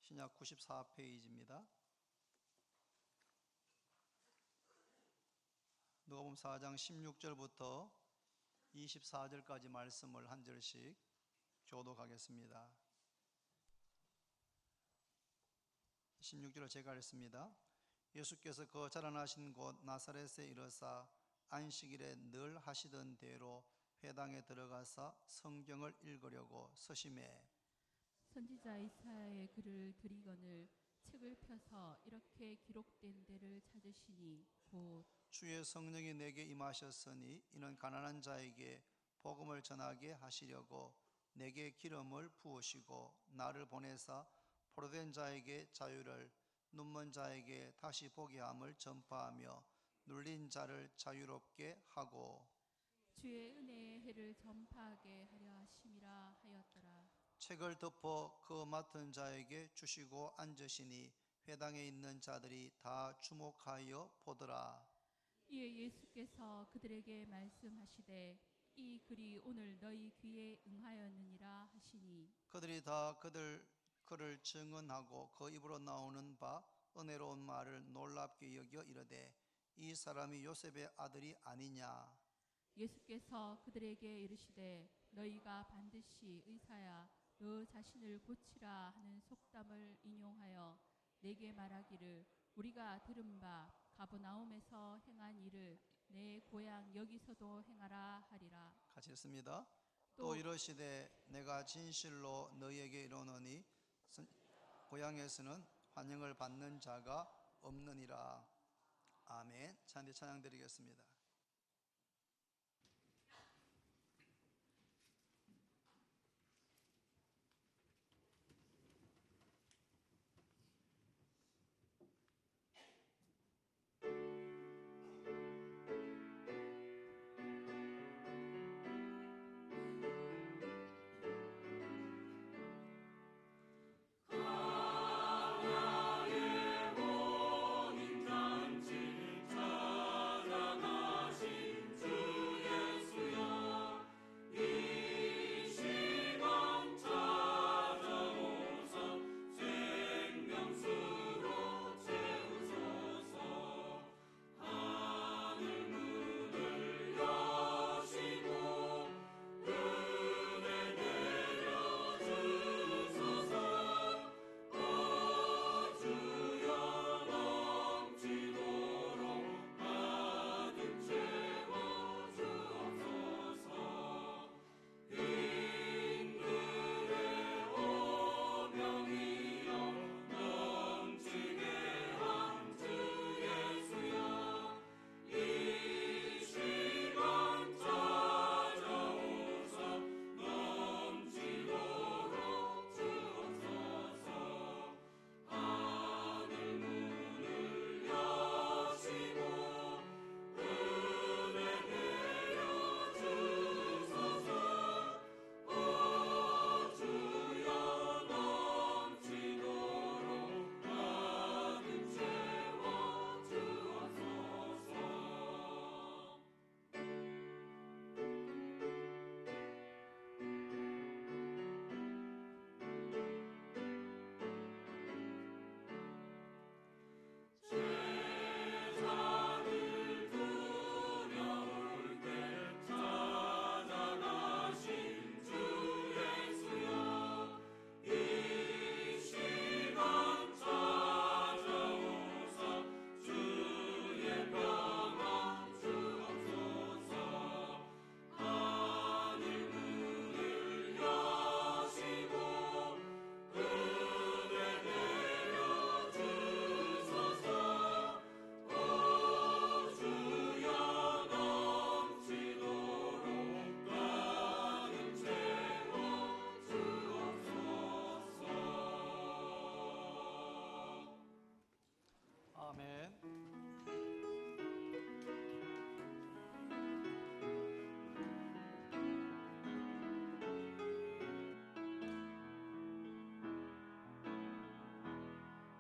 신약 94페이지입니다. 누가복음 4장 16절부터 24절까지 말씀을 한 절씩 교독하겠습니다. 16절을 제가 읽습니다. 예수께서 그 자라나신 곳 나사렛에 이르사 안식일에 늘 하시던 대로 회당에 들어가서 성경을 읽으려고 서심해 선지자 이사야의 글을 들이거늘 책을 펴서 이렇게 기록된 데를 찾으시니 곧 주의 성령이 내게 임하셨으니 이는 가난한 자에게 복음을 전하게 하시려고 내게 기름을 부으시고 나를 보내사 포로된 자에게 자유를, 눈먼 자에게 다시 보게 함을 전파하며 눌린 자를 자유롭게 하고 주의 은혜의 해를 전파하게 하려 하심이라 하였더라. 책을 덮어 그 맡은 자에게 주시고 앉으시니 회당에 있는 자들이 다 주목하여 보더라. 이에 예수께서 그들에게 말씀하시되 이 글이 오늘 너희 귀에 응하였느니라 하시니 그들이 다 그를 증언하고 그 입으로 나오는 바 은혜로운 말을 놀랍게 여겨 이르되 이 사람이 요셉의 아들이 아니냐. 예수께서 그들에게 이르시되 너희가 반드시 의사야 너 자신을 고치라 하는 속담을 인용하여 내게 말하기를 우리가 들은 바 가버나움에서 행한 일을 내 고향 여기서도 행하라 하리라. 같이 읽습니다. 또 이르시되 내가 진실로 너희에게 이르노니 고향에서는 환영을 받는 자가 없느니라. 아멘. 찬디 찬양 드리겠습니다.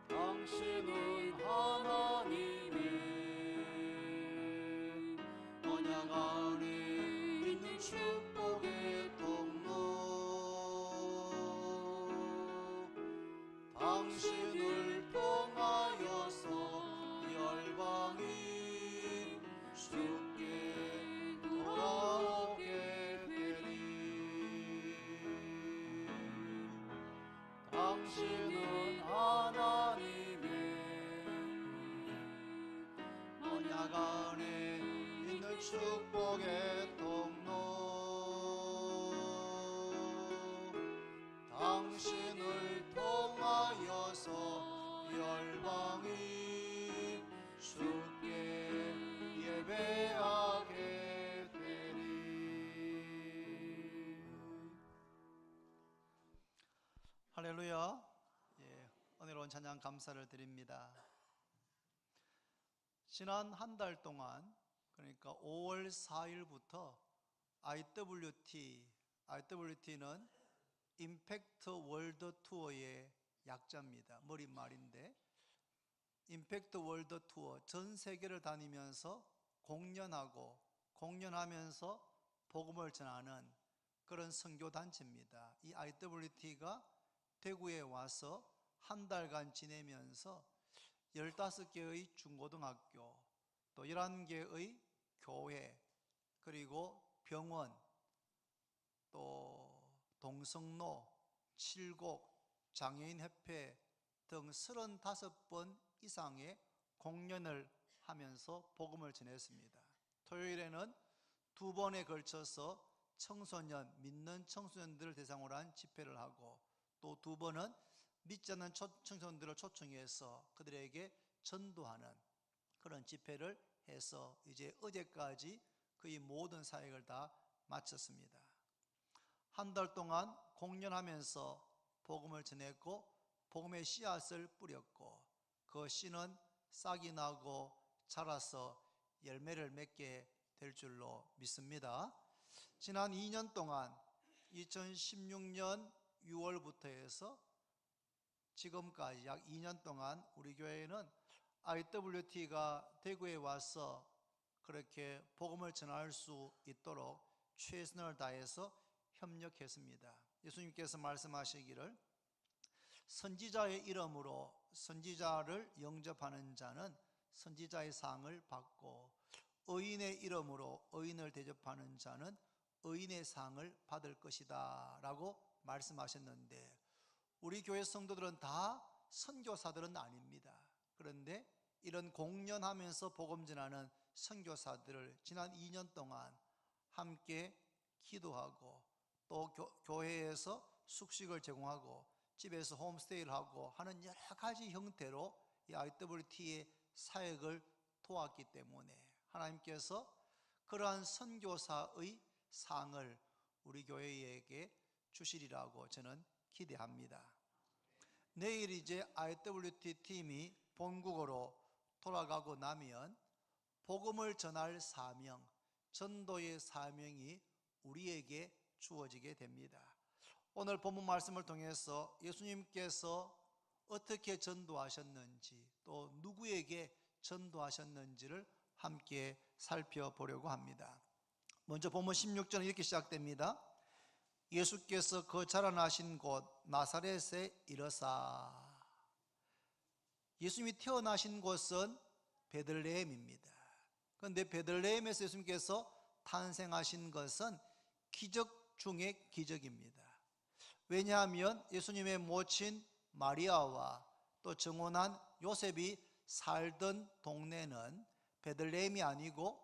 당신은 하나님의 언약 안에 있는 축복의 통로 당신 당신은 하나님의 언약 안에 있는 축복의 통로 당신을 통하여서 열방이 주께 예배하게 되리. 할렐루야. 은혜로운 찬양 감사를 드립니다. 지난 한 달 동안, 그러니까 5월 4일부터 IWT는 임팩트 월드 투어의 약자입니다. 머릿말인데, 임팩트 월드 투어, 전 세계를 다니면서 공연하면서 복음을 전하는 그런 선교단체입니다. 이 IWT가 대구에 와서 한 달간 지내면서 15개의 중고등학교, 또 11개의 교회, 그리고 병원, 또 동성로, 칠곡, 장애인협회 등 35번 이상의 공연을 하면서 복음을 전했습니다. 토요일에는 2번에 걸쳐서 믿는 청소년들을 대상으로 한 집회를 하고, 또 2번은 믿지 않는 청소년들을 초청해서 그들에게 전도하는 그런 집회를 해서 이제 어제까지 거의 모든 사역을 다 마쳤습니다. 한 달 동안 공연하면서 복음을 전했고, 복음의 씨앗을 뿌렸고, 그 씨는 싹이 나고 자라서 열매를 맺게 될 줄로 믿습니다. 지난 2년 동안 2016년 6월부터 해서 지금까지 약 2년 동안 우리 교회는 IWT가 대구에 와서 그렇게 복음을 전할 수 있도록 최선을 다해서 협력했습니다. 예수님께서 말씀하시기를 선지자의 이름으로 선지자를 영접하는 자는 선지자의 상을 받고, 의인의 이름으로 의인을 대접하는 자는 의인의 상을 받을 것이다 라고 말씀하셨는데, 우리 교회 성도들은 다 선교사들은 아닙니다. 그런데 이런 공연하면서 복음 전하는 선교사들을 지난 2년 동안 함께 기도하고, 또 교회에서 숙식을 제공하고 집에서 홈스테이를 하고 하는 여러 가지 형태로 이 IWT의 사역을 도왔기 때문에 하나님께서 그러한 선교사의 상을 우리 교회에게 주시리라고 저는 기대합니다. 내일 이제 IWT 팀이 본국으로 돌아가고 나면 복음을 전할 사명, 전도의 사명이 우리에게 주어지게 됩니다. 오늘 본문 말씀을 통해서 예수님께서 어떻게 전도하셨는지, 또 누구에게 전도하셨는지를 함께 살펴보려고 합니다. 먼저 본문 16절은 이렇게 시작됩니다. 예수께서 그 자라나신 곳 나사렛에 이르사. 예수님이 태어나신 곳은 베들레헴입니다. 그런데 베들레헴에서 예수님께서 탄생하신 것은 기적 중의 기적입니다. 왜냐하면 예수님의 모친 마리아와 또 정혼한 요셉이 살던 동네는 베들레헴이 아니고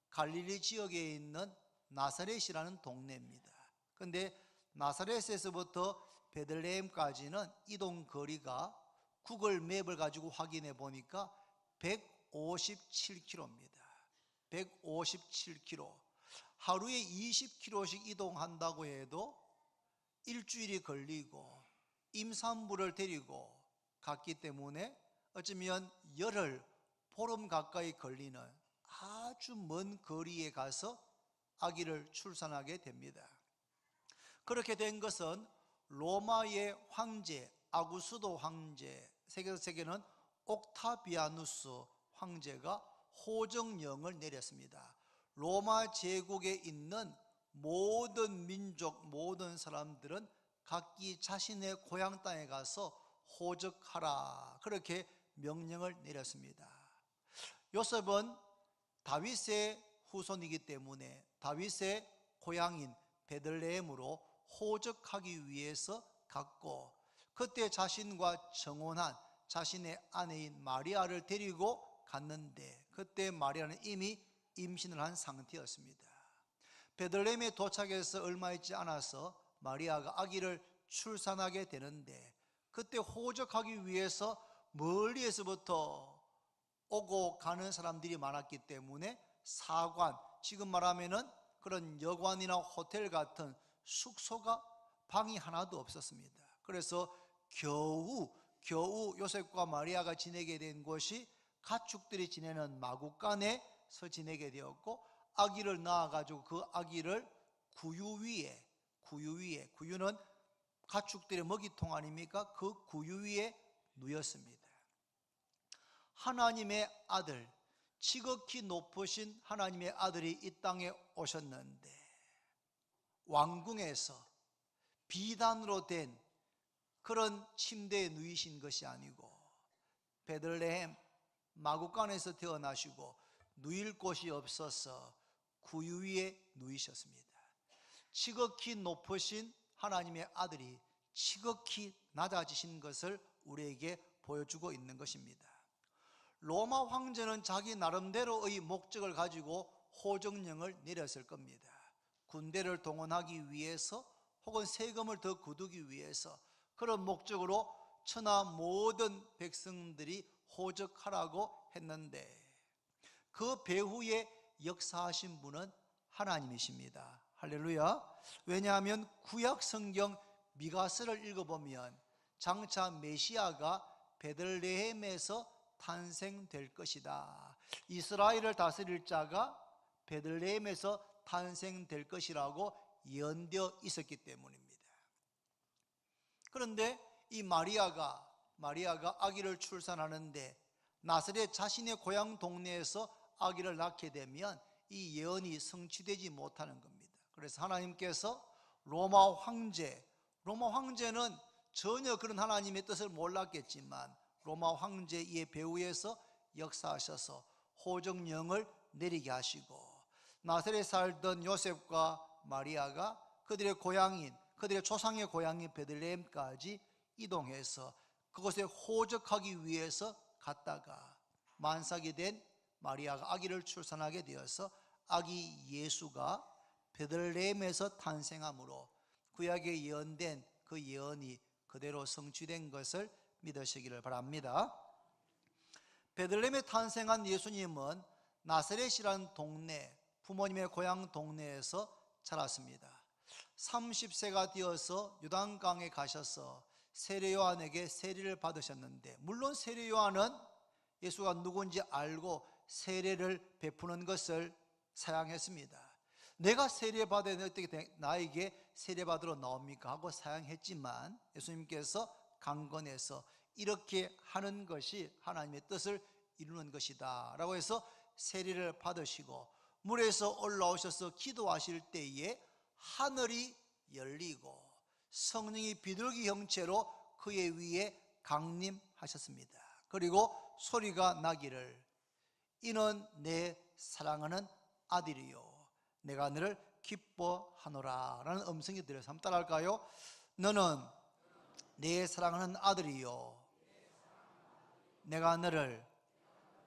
갈릴리 지역에 있는 나사렛이라는 동네입니다. 그런데 나사렛에서부터 베들레헴까지는 이동 거리가 구글 맵을 가지고 확인해 보니까 157km입니다. 157km. 하루에 20km씩 이동한다고 해도 일주일이 걸리고 임산부를 데리고 갔기 때문에 어쩌면 열흘, 보름 가까이 걸리는 아주 먼 거리에 가서 아기를 출산하게 됩니다. 그렇게 된 것은 로마의 황제, 아구스도 황제, 세계는 옥타비아누스 황제가 호정령을 내렸습니다. 로마 제국에 있는 모든 민족, 모든 사람들은 각기 자신의 고향 땅에 가서 호적하라, 그렇게 명령을 내렸습니다. 요셉은 다윗의 후손이기 때문에 다윗의 고향인 베들레헴으로 호적하기 위해서 갔고, 그때 자신과 정혼한 자신의 아내인 마리아를 데리고 갔는데 그때 마리아는 이미 임신을 한 상태였습니다. 베들레헴에 도착해서 얼마 있지 않아서 마리아가 아기를 출산하게 되는데 그때 호적하기 위해서 멀리에서부터 오고 가는 사람들이 많았기 때문에 사관, 지금 말하면은 그런 여관이나 호텔 같은 숙소가 방이 하나도 없었습니다. 그래서 겨우 요셉과 마리아가 지내게 된 곳이 가축들이 지내는 마구간에서 지내게 되었고, 아기를 낳아가지고 그 아기를 구유 위에, 구유는 가축들의 먹이통 아닙니까? 그 구유 위에 누였습니다. 하나님의 아들, 지극히 높으신 하나님의 아들이 이 땅에 오셨는데 왕궁에서 비단으로 된 그런 침대에 누이신 것이 아니고 베들레헴 마구간에서 태어나시고 누일 곳이 없어서 구유 위에 누이셨습니다. 지극히 높으신 하나님의 아들이 지극히 낮아지신 것을 우리에게 보여주고 있는 것입니다. 로마 황제는 자기 나름대로의 목적을 가지고 호정령을 내렸을 겁니다. 군대를 동원하기 위해서 혹은 세금을 더 거두기 위해서 그런 목적으로 천하 모든 백성들이 호적하라고 했는데 그 배후에 역사하신 분은 하나님이십니다. 할렐루야. 왜냐하면 구약 성경 미가서를 읽어보면 장차 메시아가 베들레헴에서 탄생될 것이다, 이스라엘을 다스릴 자가 베들레헴에서 탄생될 것이라고 예언되어 있었기 때문입니다. 그런데 이 마리아가 아기를 출산하는데 나사렛 자신의 고향 동네에서 아기를 낳게 되면 이 예언이 성취되지 못하는 겁니다. 그래서 하나님께서 로마 황제는 전혀 그런 하나님의 뜻을 몰랐겠지만 로마 황제의 배후에서 역사하셔서 호정령을 내리게 하시고 나사렛에 살던 요셉과 마리아가 그들의 고향인, 그들의 조상의 고향인 베들레헴까지 이동해서 그곳에 호적하기 위해서 갔다가 만삭이 된 마리아가 아기를 출산하게 되어서 아기 예수가 베들레헴에서 탄생함으로 구약에 예언된 그 예언이 그대로 성취된 것을 믿으시기를 바랍니다. 베들레헴에 탄생한 예수님은 나사렛이라는 동네, 부모님의 고향 동네에서 자랐습니다. 30세가 되어서 요단강에 가셔서 세례 요한에게 세례를 받으셨는데, 물론 세례 요한은 예수가 누군지 알고 세례를 베푸는 것을 사양했습니다. 내가 세례 받았는데 어떻게 나에게 세례 받으러 나옵니까? 하고 사양했지만 예수님께서 강건해서 이렇게 하는 것이 하나님의 뜻을 이루는 것이다 라고 해서 세례를 받으시고 물에서 올라오셔서 기도하실 때에 하늘이 열리고 성령이 비둘기 형체로 그의 위에 강림하셨습니다. 그리고 소리가 나기를 이는 내 사랑하는 아들이요 내가 너를 기뻐하노라 라는 음성이 들려서 한번 따라할까요? 너는 내 사랑하는 아들이요 내가 너를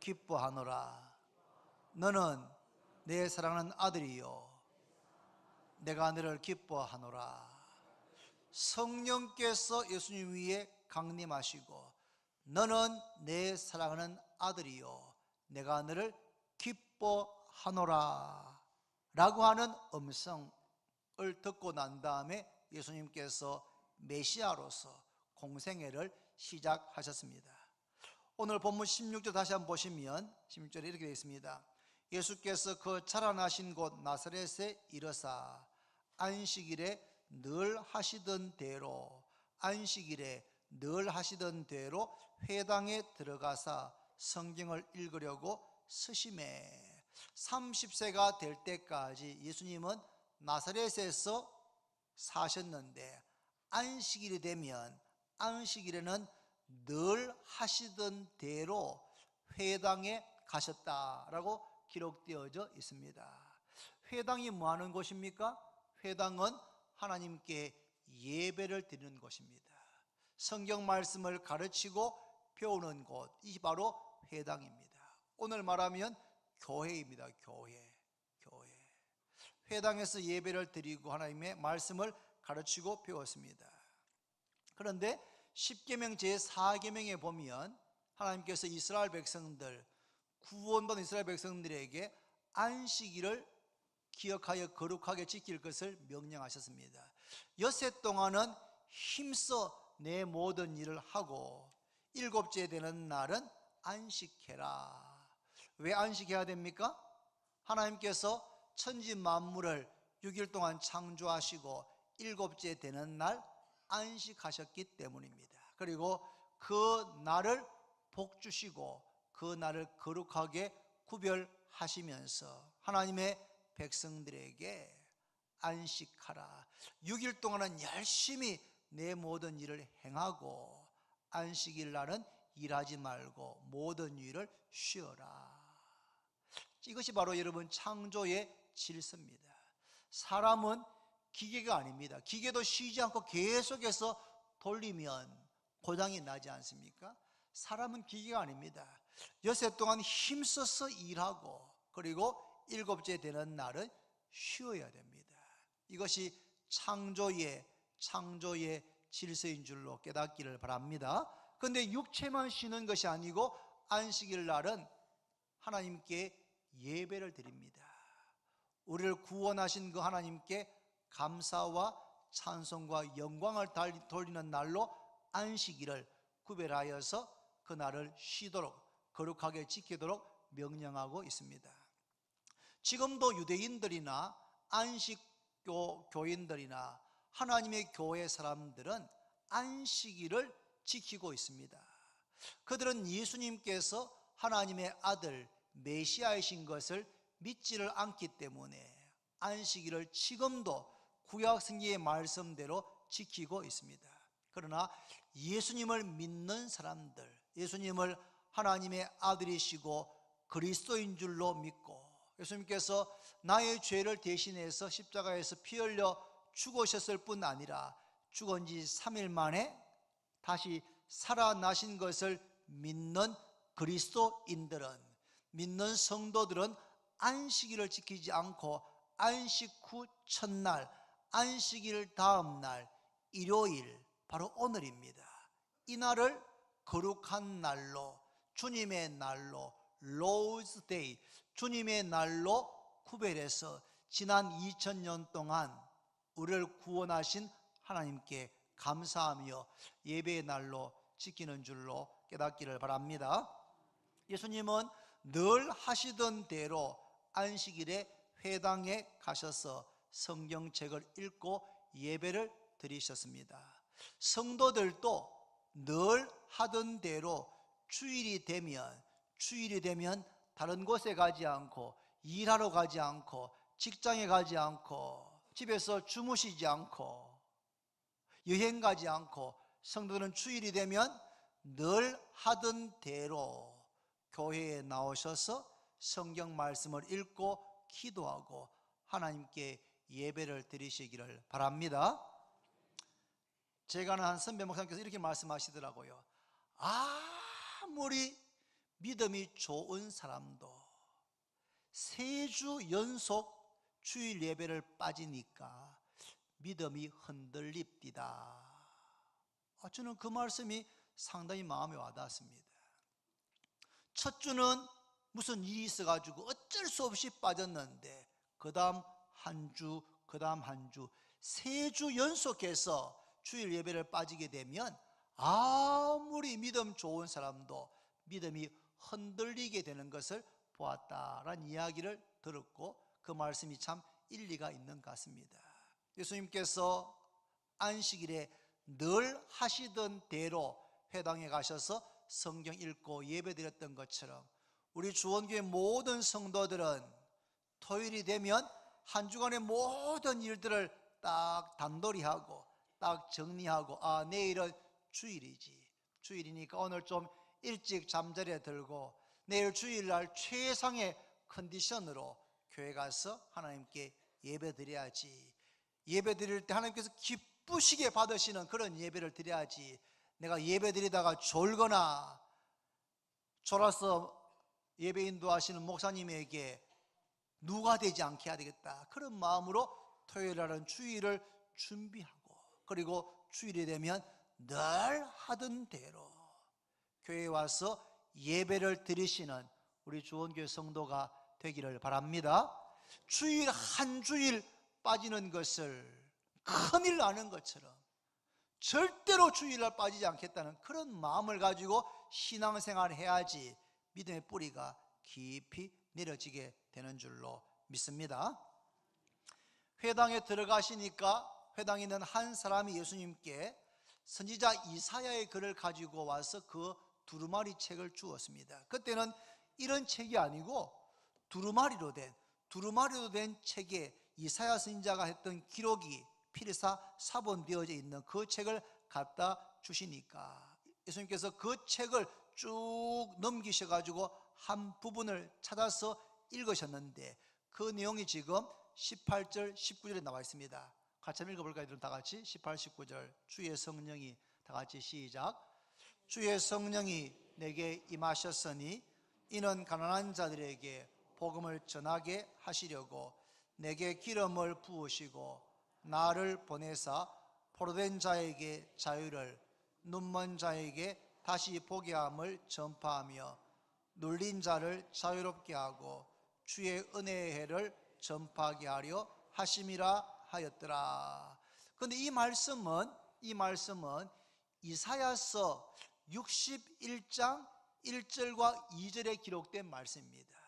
기뻐하노라. 너는 내 사랑하는 아들이요 내가 너를 기뻐하노라. 성령께서 예수님 위에 강림하시고 너는 내 사랑하는 아들이요 내가 너를 기뻐하노라 라고 하는 음성을 듣고 난 다음에 예수님께서 메시아로서 공생애를 시작하셨습니다. 오늘 본문 16절 다시 한번 보시면 16절에 이렇게 되어 있습니다. 예수께서 그 자라나신 곳 나사렛에 이르사 안식일에 늘 하시던 대로 회당에 들어가사 성경을 읽으려고 서심해. 30세가 될 때까지 예수님은 나사렛에서 사셨는데 안식일이 되면 안식일에는 늘 하시던 대로 회당에 가셨다라고 기록되어져 있습니다. 회당이 뭐 하는 곳입니까? 회당은 하나님께 예배를 드리는 곳입니다. 성경 말씀을 가르치고 배우는 곳, 이 바로 회당입니다. 오늘 말하면 교회입니다. 교회. 회당에서 예배를 드리고 하나님의 말씀을 가르치고 배웠습니다. 그런데 십계명 제4계명에 보면 하나님께서 이스라엘 백성들, 구원받은 이스라엘 백성들에게 안식일을 기억하여 거룩하게 지킬 것을 명령하셨습니다. 엿새 동안은 힘써 내 모든 일을 하고 일곱째 되는 날은 안식해라. 왜 안식해야 됩니까? 하나님께서 천지 만물을 6일 동안 창조하시고 일곱째 되는 날 안식하셨기 때문입니다. 그리고 그 날을 복주시고 그 날을 거룩하게 구별하시면서 하나님의 백성들에게 안식하라. 6일 동안은 열심히 내 모든 일을 행하고 안식일 날은 일하지 말고 모든 일을 쉬어라. 이것이 바로 여러분 창조의 질서입니다. 사람은 기계가 아닙니다. 기계도 쉬지 않고 계속해서 돌리면 고장이 나지 않습니까? 사람은 기계가 아닙니다. 엿새 동안 힘써서 일하고 그리고 일곱째 되는 날은 쉬어야 됩니다. 이것이 창조의 질서인 줄로 깨닫기를 바랍니다. 그런데 육체만 쉬는 것이 아니고 안식일 날은 하나님께 예배를 드립니다. 우리를 구원하신 그 하나님께 감사와 찬송과 영광을 돌리는 날로 안식일을 구별하여서 그 날을 쉬도록 거룩하게 지키도록 명령하고 있습니다. 지금도 유대인들이나 안식교 교인들이나 하나님의 교회 사람들은 안식일을 지키고 있습니다. 그들은 예수님께서 하나님의 아들 메시아이신 것을 믿지를 않기 때문에 안식일을 지금도 구약 성경의 말씀대로 지키고 있습니다. 그러나 예수님을 믿는 사람들, 예수님을 하나님의 아들이시고 그리스도인 줄로 믿고 예수님께서 나의 죄를 대신해서 십자가에서 피 흘려 죽으셨을 뿐 아니라 죽은 지 3일 만에 다시 살아나신 것을 믿는 그리스도인들은, 믿는 성도들은 안식일을 지키지 않고 안식 후 첫날, 안식일 다음 날 일요일, 바로 오늘입니다. 이 날을 거룩한 날로, 주님의 날로, Lord's Day, 주님의 날로 구별해서 지난 2000년 동안 우리를 구원하신 하나님께 감사하며 예배의 날로 지키는 줄로 깨닫기를 바랍니다. 예수님은 늘 하시던 대로 안식일에 회당에 가셔서 성경책을 읽고 예배를 드리셨습니다. 성도들도 늘 하던 대로 주일이 되면 다른 곳에 가지 않고 일하러 가지 않고 직장에 가지 않고 집에서 주무시지 않고 여행 가지 않고 성도들은 주일이 되면 늘 하던 대로 교회에 나오셔서 성경 말씀을 읽고 기도하고 하나님께 예배를 드리시기를 바랍니다. 제가 아는 한 선배 목사님께서 이렇게 말씀하시더라고요. 아무리 믿음이 좋은 사람도 3주 연속 주일 예배를 빠지니까 믿음이 흔들립디다. 저는 그 말씀이 상당히 마음에 와닿았습니다. 첫 주는 무슨 일이 있어가지고 어쩔 수 없이 빠졌는데 그 다음 한 주, 그 다음 한 주, 3주 연속해서 주일 예배를 빠지게 되면 아무리 믿음 좋은 사람도 믿음이 흔들리게 되는 것을 보았다라는 이야기를 들었고 그 말씀이 참 일리가 있는 것 같습니다. 예수님께서 안식일에 늘 하시던 대로 회당에 가셔서 성경 읽고 예배드렸던 것처럼 우리 주원교회 모든 성도들은 토요일이 되면 한 주간의 모든 일들을 딱 단돌이 하고 딱 정리하고 내일은 주일이니까 오늘 좀 일찍 잠자리에 들고 내일 주일날 최상의 컨디션으로 교회 가서 하나님께 예배 드려야지. 예배 드릴 때 하나님께서 기쁘시게 받으시는 그런 예배를 드려야지. 내가 예배 드리다가 졸거나 졸아서 예배 인도하시는 목사님에게 누가 되지 않게 해야 되겠다, 그런 마음으로 토요일날은 주일을 준비하고, 그리고 주일이 되면 늘 하던 대로 교회에 와서 예배를 드리시는 우리 주원교회 성도가 되기를 바랍니다. 주일 한 주일 빠지는 것을 큰일 나는 것처럼 절대로 주일날 빠지지 않겠다는 그런 마음을 가지고 신앙생활을 해야지 믿음의 뿌리가 깊이 내려지게 되는 줄로 믿습니다. 회당에 들어가시니까 회당에 있는 한 사람이 예수님께 선지자 이사야의 글을 가지고 와서 그 두루마리 책을 주었습니다. 그때는 이런 책이 아니고 두루마리로 된 책에 이사야 선지자가 했던 기록이 필사 사본되어져 있는 그 책을 갖다 주시니까 예수님께서 그 책을 쭉 넘기셔가지고 한 부분을 찾아서 읽으셨는데, 그 내용이 지금 18절 19절에 나와 있습니다. 같이 한번 읽어볼까요? 여러분 다 같이 18, 19절. 주의 성령이, 다 같이 시작. 주의 성령이 내게 임하셨으니 이는 가난한 자들에게 복음을 전하게 하시려고 내게 기름을 부으시고 나를 보내사 포로된 자에게 자유를, 눈먼 자에게 다시 보게 함을 전파하며 눌린 자를 자유롭게 하고 주의 은혜의 해를 전파하게 하려 하심이라 하였더라. 그런데 이 말씀은 이사야서 61장 1절과 2절에 기록된 말씀입니다.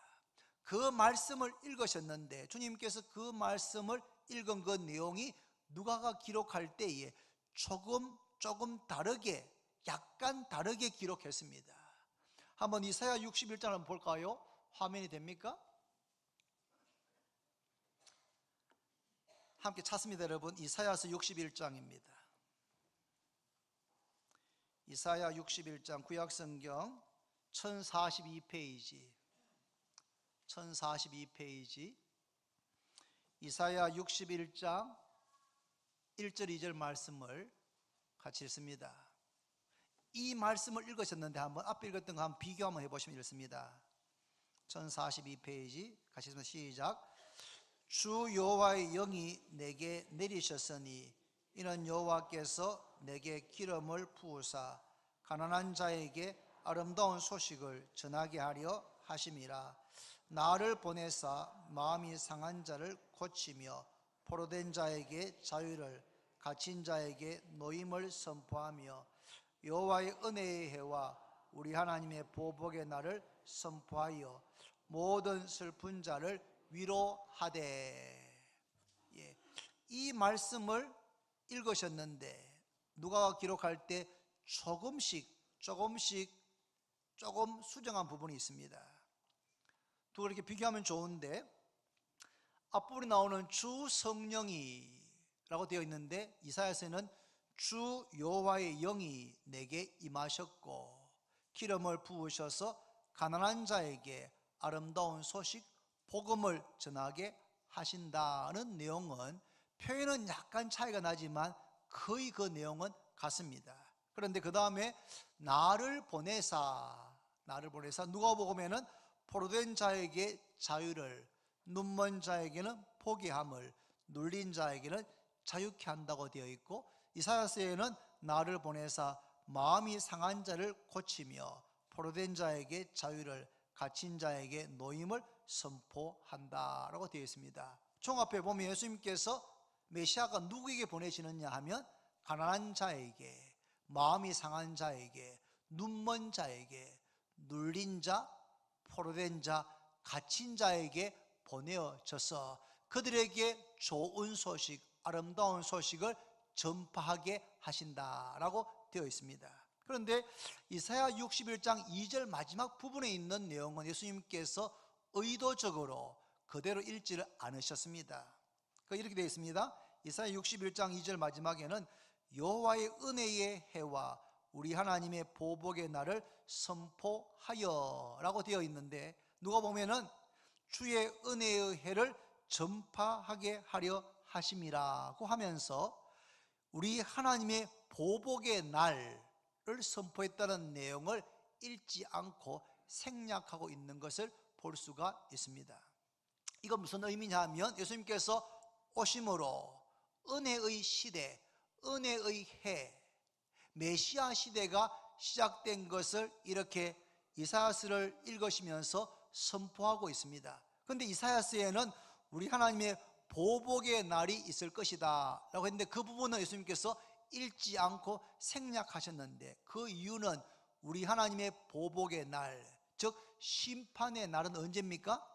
그 말씀을 읽으셨는데 주님께서 그 말씀을 읽은 그 내용이 누가가 기록할 때에 조금 다르게, 약간 다르게 기록했습니다. 한번 이사야 61장을 한번 볼까요? 화면이 됩니까? 함께 찾습니다, 여러분. 이사야서 61장입니다. 이사야 61장 구약성경 1042페이지 이사야 61장 1절 2절 말씀을 같이 읽습니다. 이 말씀을 읽으셨는데 한번 앞에 읽었던 거 한번 비교 한번 해보시면 이렇습니다. 1042페이지 같이 읽습니다. 시작. 주 여호와의 영이 내게 내리셨으니 이는 여호와께서 내게 기름을 부으사 가난한 자에게 아름다운 소식을 전하게 하려 하심이라. 나를 보내사 마음이 상한 자를 고치며 포로된 자에게 자유를, 갇힌 자에게 노임을 선포하며 여호와의 은혜의 해와 우리 하나님의 보복의 날을 선포하여 모든 슬픈 자를 위로하되. 이 말씀을 읽으셨는데 누가가 기록할 때 조금 수정한 부분이 있습니다. 두 이렇게 비교하면 좋은데, 앞부분에 나오는 주 성령이 라고 되어 있는데 이사야서는 주 여호와의 영이 내게 임하셨고 기름을 부으셔서 가난한 자에게 아름다운 소식, 복음을 전하게 하신다는 내용은, 표현은 약간 차이가 나지만 거의 그 내용은 같습니다. 그런데 그 다음에 나를 보내사 누가복음에는 포로된 자에게 자유를, 눈먼 자에게는 보게 함을, 눌린 자에게는 자유케 한다고 되어 있고, 이사야서에는 나를 보내사 마음이 상한 자를 고치며 포로된 자에게 자유를, 갇힌 자에게 노임을 선포한다라고 되어 있습니다. 종합해 보면 예수님께서 메시아가 누구에게 보내시느냐 하면 가난한 자에게, 마음이 상한 자에게, 눈먼 자에게, 눌린 자, 포로된 자, 갇힌 자에게 보내어져서 그들에게 좋은 소식, 아름다운 소식을 전파하게 하신다라고 되어 있습니다. 그런데 이사야 61장 2절 마지막 부분에 있는 내용은 예수님께서 의도적으로 그대로 읽지를 않으셨습니다. 이렇게 되어 있습니다. 이사야 61장 2절 마지막에는 여호와의 은혜의 해와 우리 하나님의 보복의 날을 선포하여 라고 되어 있는데, 누가 보면은 주의 은혜의 해를 전파하게 하려 하심이라고 하면서 우리 하나님의 보복의 날, 선포했다는 내용을 읽지 않고 생략하고 있는 것을 볼 수가 있습니다. 이건 무슨 의미냐 하면 예수님께서 오심으로 은혜의 시대, 은혜의 해, 메시아 시대가 시작된 것을 이렇게 이사야서를 읽으시면서 선포하고 있습니다. 그런데 이사야서에는 우리 하나님의 보복의 날이 있을 것이다 라고 했는데 그 부분은 예수님께서 읽지 않고 생략하셨는데 그 이유는 우리 하나님의 보복의 날, 즉 심판의 날은 언제입니까?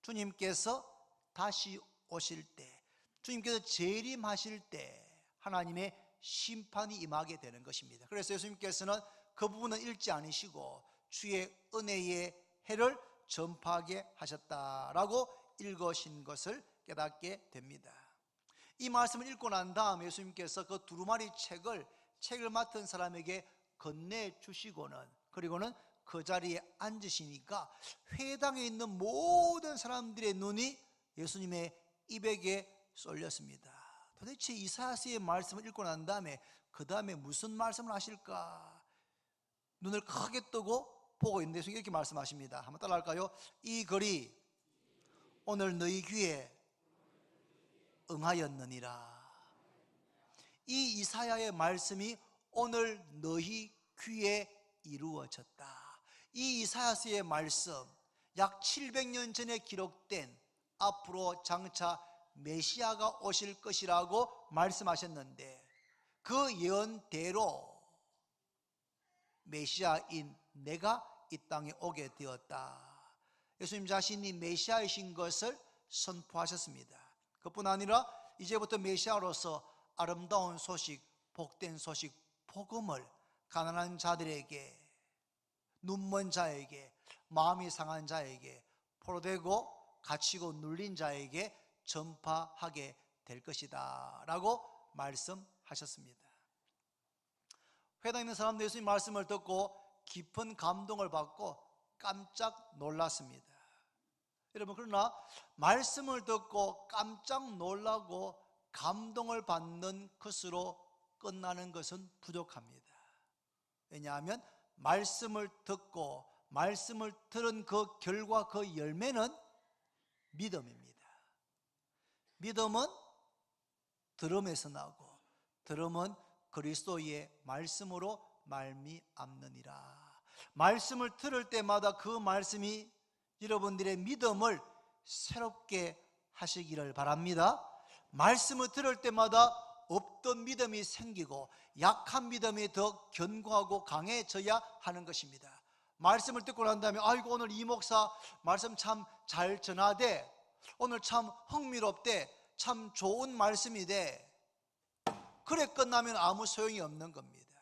주님께서 다시 오실 때, 주님께서 재림하실 때 하나님의 심판이 임하게 되는 것입니다. 그래서 예수님께서는 그 부분은 읽지 않으시고 주의 은혜의 해를 전파하게 하셨다라고 읽으신 것을 깨닫게 됩니다. 이 말씀을 읽고 난 다음 예수님께서 그 두루마리 책을 맡은 사람에게 건네주시고는, 그리고는 그 자리에 앉으시니까 회당에 있는 모든 사람들의 눈이 예수님의 입에게 쏠렸습니다. 도대체 이사야서의 말씀을 읽고 난 다음에 그 다음에 무슨 말씀을 하실까? 눈을 크게 뜨고 보고 있는데 예수님이 이렇게 말씀하십니다. 한번 따라할까요? 이 글이 오늘 너희 귀에 응하였느니라. 이 이사야의 말씀이 오늘 너희 귀에 이루어졌다. 이 이사야서의 말씀, 약 700년 전에 기록된 앞으로 장차 메시아가 오실 것이라고 말씀하셨는데 그 예언대로 메시아인 내가 이 땅에 오게 되었다. 예수님 자신이 메시아이신 것을 선포하셨습니다. 그뿐 아니라 이제부터 메시아로서 아름다운 소식, 복된 소식, 복음을 가난한 자들에게, 눈먼 자에게, 마음이 상한 자에게, 포로되고 갇히고 눌린 자에게 전파하게 될 것이다 라고 말씀하셨습니다. 회당에 있는 사람들 예수님 말씀을 듣고 깊은 감동을 받고 깜짝 놀랐습니다. 여러분, 그러나 말씀을 듣고 깜짝 놀라고 감동을 받는 것으로 끝나는 것은 부족합니다. 왜냐하면 말씀을 듣고 말씀을 들은 그 결과, 그 열매는 믿음입니다. 믿음은 들음에서 나고 들음은 그리스도의 말씀으로 말미암느니라. 말씀을 들을 때마다 그 말씀이 여러분들의 믿음을 새롭게 하시기를 바랍니다. 말씀을 들을 때마다 없던 믿음이 생기고 약한 믿음이 더 견고하고 강해져야 하는 것입니다. 말씀을 듣고 난 다음에 아이고 오늘 이 목사 말씀 참 잘 전하대, 오늘 참 흥미롭대, 참 좋은 말씀이대, 그래 끝나면 아무 소용이 없는 겁니다.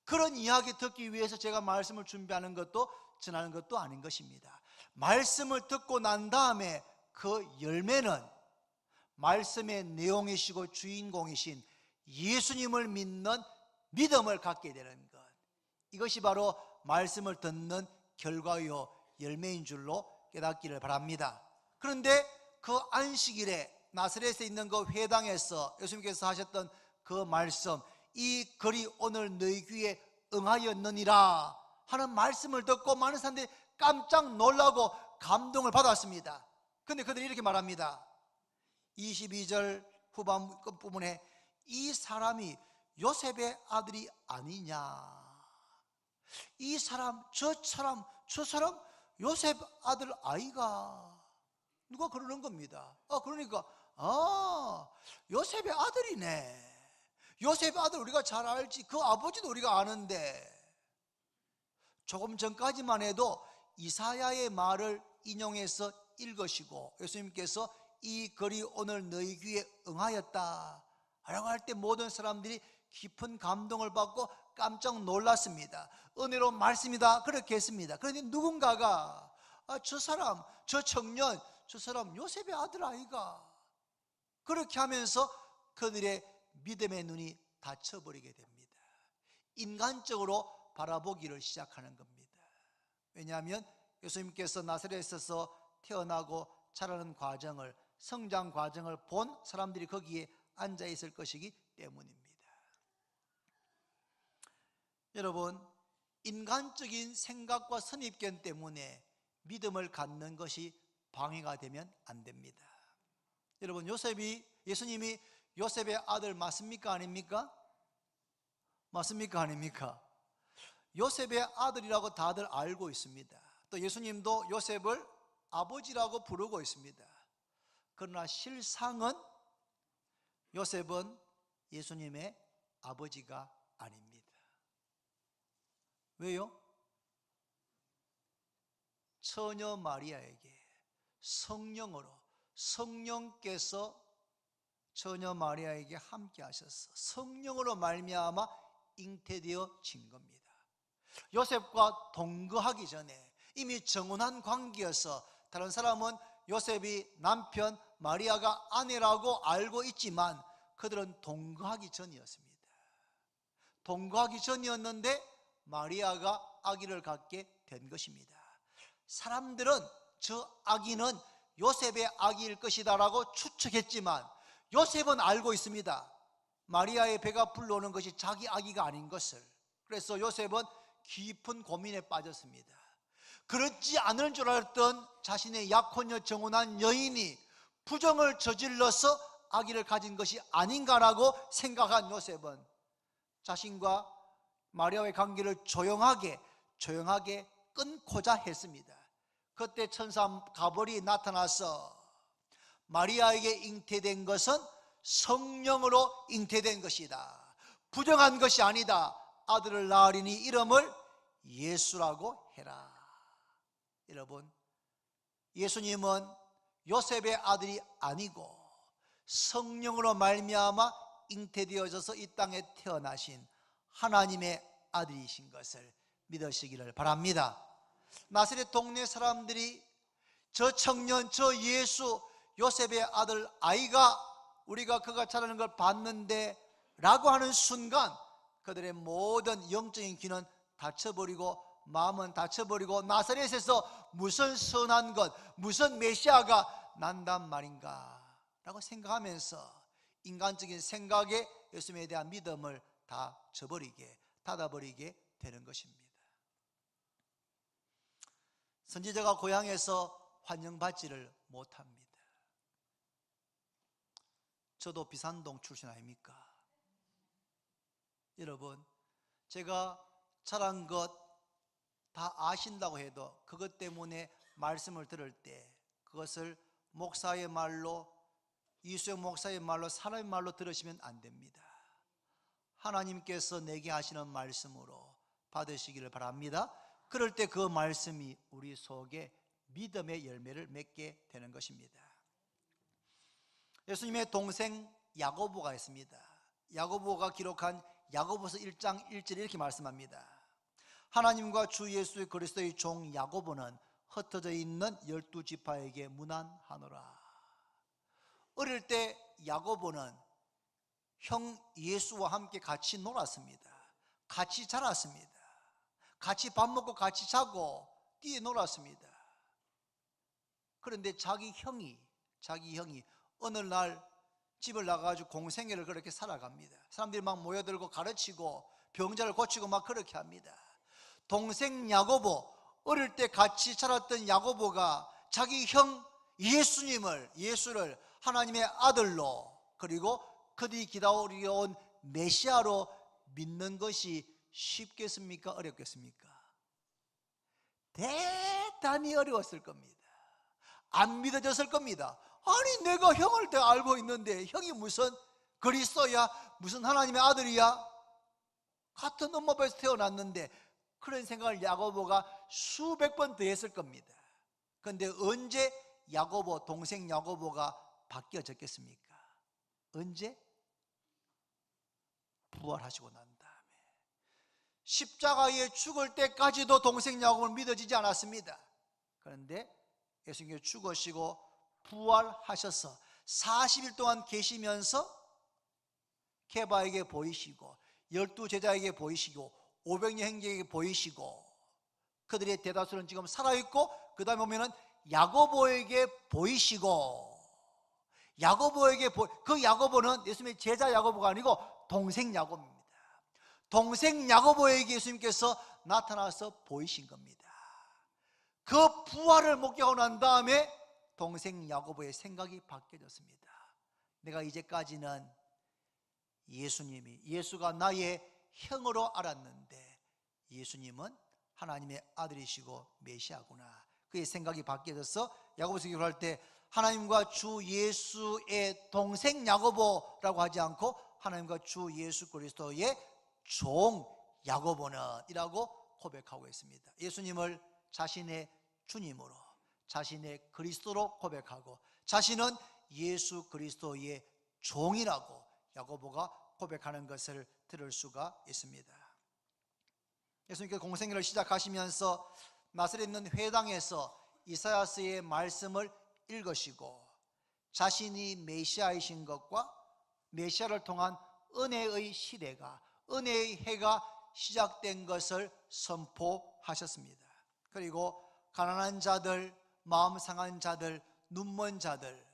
그런 이야기 듣기 위해서 제가 말씀을 준비하는 것도 전하는 것도 아닌 것입니다. 말씀을 듣고 난 다음에 그 열매는 말씀의 내용이시고 주인공이신 예수님을 믿는 믿음을 갖게 되는 것, 이것이 바로 말씀을 듣는 결과요 열매인 줄로 깨닫기를 바랍니다. 그런데 그 안식일에 나사렛에 있는 그 회당에서 예수님께서 하셨던 그 말씀, 이 글이 오늘 너희 귀에 응하였느니라 하는 말씀을 듣고 많은 사람들이 깜짝 놀라고 감동을 받았습니다. 그런데 그들이 이렇게 말합니다. 22절 후반 끝부분에 이 사람이 요셉의 아들이 아니냐, 이 사람 저 사람 요셉 아들 아이가, 누가 그러는 겁니다. 그러니까 요셉의 아들이네, 요셉의 아들 우리가 잘 알지, 그 아버지도 우리가 아는데. 조금 전까지만 해도 이사야의 말을 인용해서 읽으시고 예수님께서 이 글이 오늘 너희 귀에 응하였다 라고 할 때 모든 사람들이 깊은 감동을 받고 깜짝 놀랐습니다. 은혜로운 말씀이다 그렇게 했습니다. 그런데 누군가가 저 사람, 저 청년, 저 사람 요셉의 아들 아이가, 그렇게 하면서 그들의 믿음의 눈이 닫혀버리게 됩니다. 인간적으로 바라보기를 시작하는 겁니다. 왜냐하면 예수님께서 나사렛에서 태어나고 자라는 과정을, 성장 과정을 본 사람들이 거기에 앉아 있을 것이기 때문입니다. 여러분, 인간적인 생각과 선입견 때문에 믿음을 갖는 것이 방해가 되면 안 됩니다. 여러분, 예수님이 요셉의 아들 맞습니까? 아닙니까? 맞습니까? 아닙니까? 요셉의 아들이라고 다들 알고 있습니다. 또 예수님도 요셉을 아버지라고 부르고 있습니다. 그러나 실상은 요셉은 예수님의 아버지가 아닙니다. 왜요? 처녀 마리아에게 성령께서 처녀 마리아에게 함께 하셔서 성령으로 말미암아 잉태되어진 겁니다. 요셉과 동거하기 전에 이미 정혼한 관계여서 다른 사람은 요셉이 남편, 마리아가 아내라고 알고 있지만 그들은 동거하기 전이었습니다. 동거하기 전이었는데 마리아가 아기를 갖게 된 것입니다. 사람들은 저 아기는 요셉의 아기일 것이다라고 추측했지만 요셉은 알고 있습니다. 마리아의 배가 불러오는 것이 자기 아기가 아닌 것을. 그래서 요셉은 깊은 고민에 빠졌습니다. 그렇지 않을 줄 알았던 자신의 약혼녀 정혼한 여인이 부정을 저질러서 아기를 가진 것이 아닌가라고 생각한 요셉은 자신과 마리아의 관계를 조용하게 끊고자 했습니다. 그때 천사 가브리엘이 나타나서 마리아에게 잉태된 것은 성령으로 잉태된 것이다. 부정한 것이 아니다. 아들을 낳으리니 이름을 예수라고 해라. 여러분, 예수님은 요셉의 아들이 아니고 성령으로 말미암아 잉태되어져서 이 땅에 태어나신 하나님의 아들이신 것을 믿으시기를 바랍니다. 나사렛 동네 사람들이 저 청년, 저 예수, 요셉의 아들 아이가 우리가 그가 자라는 걸 봤는데 라고 하는 순간 그들의 모든 영적인 귀는 닫혀버리고 마음은 닫혀버리고 나사렛에서 무슨 선한 것, 무슨 메시아가 난단 말인가 라고 생각하면서 인간적인 생각에 예수님에 대한 믿음을 다 닫아버리게 되는 것입니다. 선지자가 고향에서 환영받지를 못합니다. 저도 비산동 출신 아닙니까? 여러분, 제가 자란 것 다 아신다고 해도 그것 때문에 말씀을 들을 때 그것을 목사의 말로, 이수영 목사의 말로, 사람의 말로 들으시면 안 됩니다. 하나님께서 내게 하시는 말씀으로 받으시기를 바랍니다. 그럴 때 그 말씀이 우리 속에 믿음의 열매를 맺게 되는 것입니다. 예수님의 동생 야고보가 있습니다. 야고보가 기록한 야고보서 1장 1절에 이렇게 말씀합니다. 하나님과 주 예수 그리스도의 종 야고보는 흩어져 있는 12지파에게 문안하노라. 어릴 때 야고보는 형 예수와 함께 같이 놀았습니다. 같이 자랐습니다. 같이 밥 먹고 같이 자고 뛰어놀았습니다. 그런데 자기 형이 어느 날 집을 나가가지고 공생애를 그렇게 살아갑니다. 사람들이 막 모여들고 가르치고 병자를 고치고 막 그렇게 합니다. 동생 야고보, 어릴 때 같이 자랐던 야고보가 자기 형 예수를 하나님의 아들로, 그리고 그들이 기다려온 메시아로 믿는 것이 쉽겠습니까? 어렵겠습니까? 대단히 어려웠을 겁니다. 안 믿어졌을 겁니다. 아니, 내가 형을 다 알고 있는데 형이 무슨 그리스도야? 무슨 하나님의 아들이야? 같은 엄마 배에서 태어났는데, 그런 생각을 야고보가 수백 번 더 했을 겁니다. 그런데 언제 동생 야고보가 바뀌어졌겠습니까? 언제? 부활하시고 난 다음에. 십자가에 죽을 때까지도 동생 야고보는 믿어지지 않았습니다. 그런데 예수님께서 죽으시고 부활하셔서 40일 동안 계시면서 케바에게 보이시고 12제자에게 보이시고 500여 행제에게 보이시고, 그들의 대다수는 지금 살아있고, 그 다음에 보면은 야고보에게 보이시고, 그 야고보는 예수님의 제자 야고보가 아니고 동생 야고보입니다. 동생 야고보에게 예수님께서 나타나서 보이신 겁니다. 그 부활을 목격하고 난 다음에 동생 야고보의 생각이 바뀌어졌습니다. 내가 이제까지는 예수가 나의 형으로 알았는데 예수님은 하나님의 아들이시고 메시아구나. 그의 생각이 바뀌어져서 야고보서 기록할 때 하나님과 주 예수의 동생 야고보라고 하지 않고 하나님과 주 예수 그리스도의 종 야고보는 이라고 고백하고 있습니다. 예수님을 자신의 주님으로, 자신의 그리스도로 고백하고 자신은 예수 그리스도의 종이라고 야고보가 고백하는 것을 들을 수가 있습니다. 예수님께서 공생애를 시작하시면서 나사렛에 있는 회당에서 이사야서의 말씀을 읽으시고 자신이 메시아이신 것과 메시아를 통한 은혜의 시대가, 은혜의 해가 시작된 것을 선포하셨습니다. 그리고 가난한 자들, 마음 상한 자들, 눈먼 자들,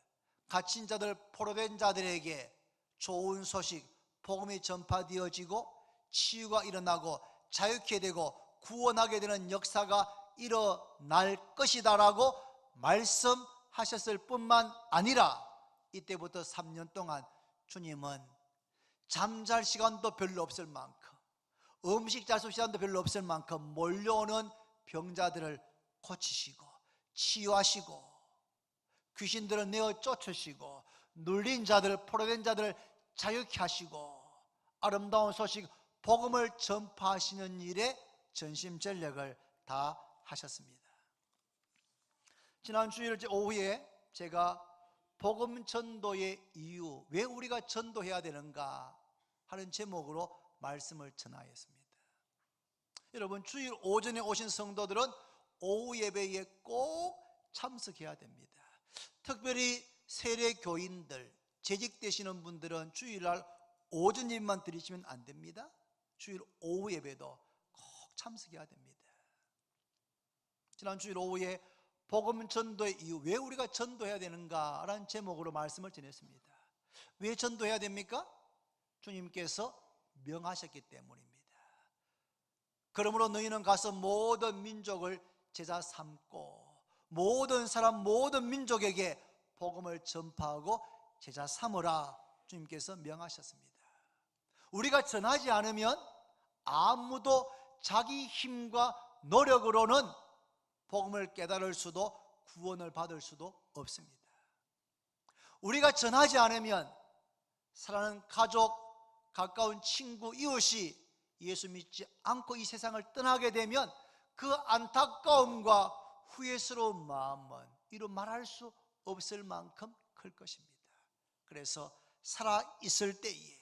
갇힌 자들, 포로된 자들에게 좋은 소식, 복음이 전파되어지고 치유가 일어나고 자유케 되고 구원하게 되는 역사가 일어날 것이다라고 말씀하셨을 뿐만 아니라 이때부터 3년 동안 주님은 잠잘 시간도 별로 없을 만큼, 음식 잘 쏠 시간도 별로 없을 만큼 몰려오는 병자들을 고치시고 치유하시고 귀신들을 내어 쫓으시고 눌린 자들, 포로된 자들을 자유케 하시고 아름다운 소식, 복음을 전파하시는 일에 전심전력을 다 하셨습니다. 지난 주일 오후에 제가 복음 전도의 이유, 왜 우리가 전도해야 되는가 하는 제목으로 말씀을 전하였습니다. 여러분, 주일 오전에 오신 성도들은 오후 예배에 꼭 참석해야 됩니다. 특별히 세례 교인들, 재직되시는 분들은 주일날 오전 예배만 드리시면 안 됩니다. 주일 오후 예배도 꼭 참석해야 됩니다. 지난 주일 오후에 복음 전도의 이유, 왜 우리가 전도해야 되는가라는 제목으로 말씀을 전했습니다. 왜 전도해야 됩니까? 주님께서 명하셨기 때문입니다. 그러므로 너희는 가서 모든 민족을 제자 삼고 모든 사람, 모든 민족에게 복음을 전파하고 제자 삼으라 주님께서 명하셨습니다. 우리가 전하지 않으면 아무도 자기 힘과 노력으로는 복음을 깨달을 수도 구원을 받을 수도 없습니다. 우리가 전하지 않으면 사랑하는 가족, 가까운 친구, 이웃이 예수 믿지 않고 이 세상을 떠나게 되면 그 안타까움과 후회스러운 마음은 이루 말할 수 없을 만큼 클 것입니다. 그래서 살아있을 때에,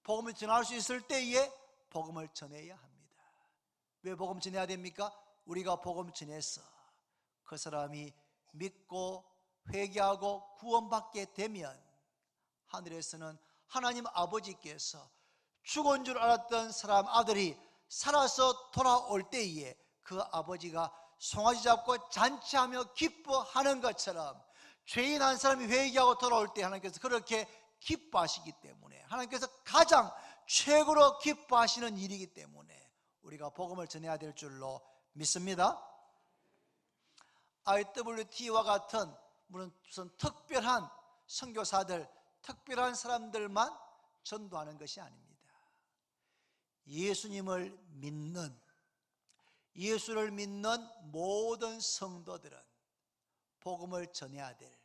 복음을 전할 수 있을 때에 복음을 전해야 합니다. 왜 복음 전해야 됩니까? 우리가 복음 전해서 그 사람이 믿고 회개하고 구원받게 되면 하늘에서는 하나님 아버지께서 죽은 줄 알았던 사람 아들이 살아서 돌아올 때에 그 아버지가 송아지 잡고 잔치하며 기뻐하는 것처럼 죄인 한 사람이 회개하고 돌아올 때 하나님께서 그렇게 기뻐하시기 때문에, 하나님께서 가장 최고로 기뻐하시는 일이기 때문에 우리가 복음을 전해야 될 줄로 믿습니다. IWT와 같은 무슨 특별한 선교사들, 특별한 사람들만 전도하는 것이 아닙니다. 예수님을 믿는, 예수를 믿는 모든 성도들은 복음을 전해야 될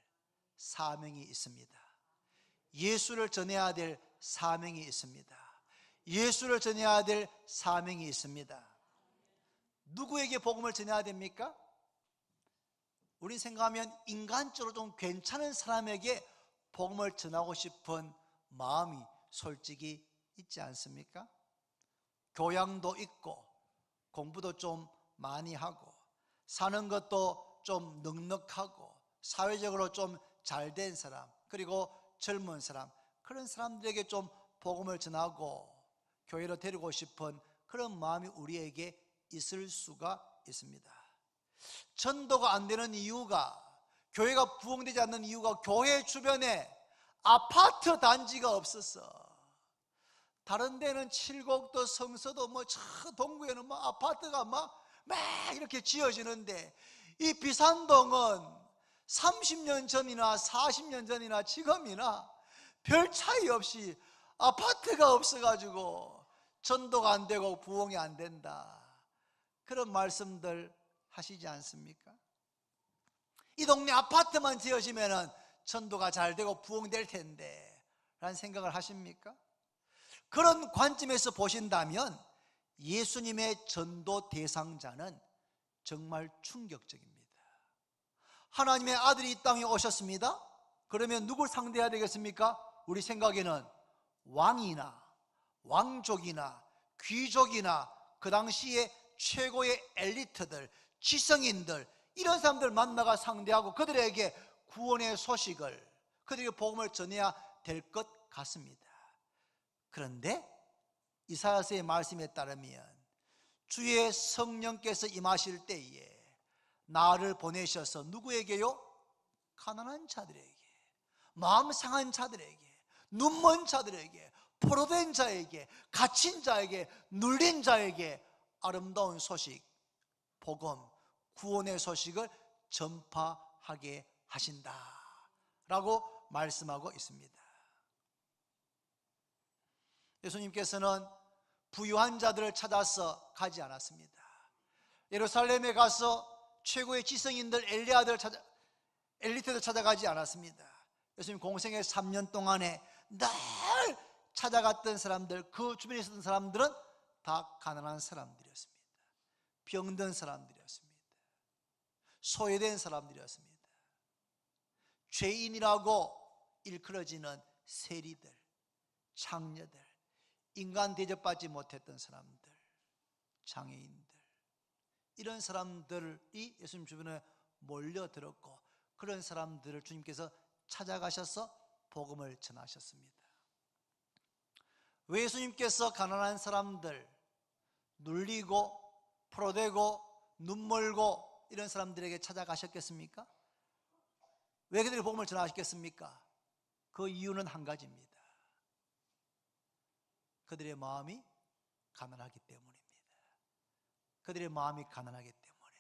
사명이 있습니다. 예수를 전해야 될 사명이 있습니다. 예수를 전해야 될 사명이 있습니다. 누구에게 복음을 전해야 됩니까? 우린 생각하면 인간적으로 좀 괜찮은 사람에게 복음을 전하고 싶은 마음이 솔직히 있지 않습니까? 교양도 있고 공부도 좀 많이 하고 사는 것도 좀 넉넉하고 사회적으로 좀 잘된 사람, 그리고 젊은 사람, 그런 사람들에게 좀 복음을 전하고 교회로 데리고 싶은 그런 마음이 우리에게 있을 수가 있습니다. 전도가 안 되는 이유가, 교회가 부흥되지 않는 이유가 교회 주변에 아파트 단지가 없어서 다른 데는 칠곡도 성서도 뭐 저 동구에는 뭐 아파트가 막 이렇게 지어지는데 이 비산동은 30년 전이나 40년 전이나 지금이나 별 차이 없이 아파트가 없어가지고 전도가 안 되고 부흥이 안 된다, 그런 말씀들 하시지 않습니까? 이 동네 아파트만 지어지면 전도가 잘 되고 부흥될 텐데 라는 생각을 하십니까? 그런 관점에서 보신다면 예수님의 전도 대상자는 정말 충격적입니다. 하나님의 아들이 이 땅에 오셨습니다. 그러면 누굴 상대해야 되겠습니까? 우리 생각에는 왕이나 왕족이나 귀족이나 그 당시에 최고의 엘리트들, 지성인들, 이런 사람들 만나가 상대하고 그들에게 구원의 소식을, 그들에게 복음을 전해야 될 것 같습니다. 그런데 이사야서의 말씀에 따르면 주의 성령께서 임하실 때에 나를 보내셔서 누구에게요? 가난한 자들에게, 마음 상한 자들에게, 눈먼 자들에게, 포로된 자에게, 갇힌 자에게, 눌린 자에게 아름다운 소식, 복음, 구원의 소식을 전파하게 하신다 라고 말씀하고 있습니다. 예수님께서는 부유한 자들을 찾아서 가지 않았습니다. 예루살렘에 가서 최고의 지성인들, 엘리트들 찾아가지 않았습니다. 예수님 공생의 3년 동안에 늘 찾아갔던 사람들, 그 주변에 있었던 사람들은 다 가난한 사람들이었습니다. 병든 사람들이었습니다. 소외된 사람들이었습니다. 죄인이라고 일컬어지는 세리들, 창녀들, 인간 대접받지 못했던 사람들, 장애인들, 이런 사람들이 예수님 주변에 몰려들었고 그런 사람들을 주님께서 찾아가셔서 복음을 전하셨습니다. 왜 예수님께서 가난한 사람들, 눌리고 포로되고 눈멀고 이런 사람들에게 찾아가셨겠습니까? 왜 그들에게 복음을 전하셨겠습니까? 그 이유는 한 가지입니다. 그들의 마음이 가난하기 때문입니다. 그들의 마음이 가난하기 때문에,